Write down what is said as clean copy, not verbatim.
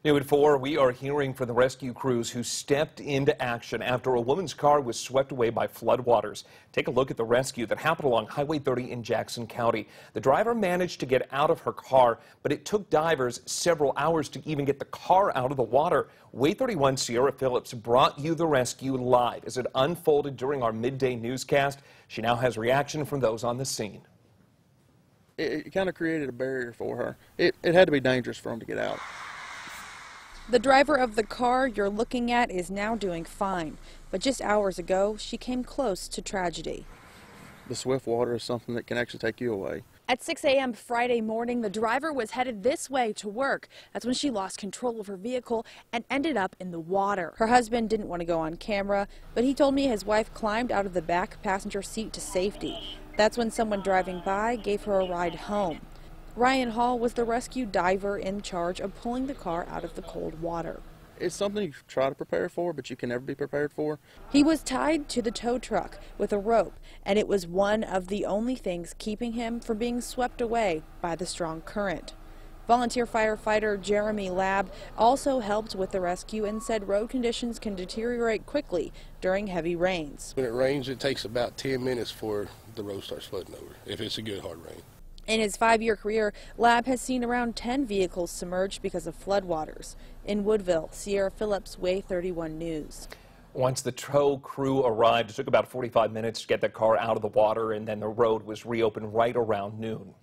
New at 4, we are hearing from the rescue crews who stepped into action after a woman's car was swept away by floodwaters. Take a look at the rescue that happened along Highway 30 in Jackson County. The driver managed to get out of her car, but it took divers several hours to even get the car out of the water. WAY 31 Sierra Phillips brought you the rescue live as it unfolded during our midday newscast. She now has reaction from those on the scene. It kind of created a barrier for her. It had to be dangerous for them to get out. The driver of the car you're looking at is now doing fine, but just hours ago, she came close to tragedy. The swift water is something that can actually take you away. At 6 a.m. Friday morning, the driver was headed this way to work. That's when she lost control of her vehicle and ended up in the water. Her husband didn't want to go on camera, but he told me his wife climbed out of the back passenger seat to safety. That's when someone driving by gave her a ride home. Ryan Hall was the rescue diver in charge of pulling the car out of the cold water. It's something you try to prepare for, but you can never be prepared for. He was tied to the tow truck with a rope, and it was one of the only things keeping him from being swept away by the strong current. Volunteer firefighter Jeremy Labb also helped with the rescue and said road conditions can deteriorate quickly during heavy rains. When it rains, it takes about 10 minutes before the road starts flooding over, if it's a good hard rain. In his 5-year career, Labb has seen around 10 vehicles submerged because of floodwaters. In Woodville, Sierra Phillips, WAY 31 News. Once the tow crew arrived, it took about 45 minutes to get the car out of the water, and then the road was reopened right around noon.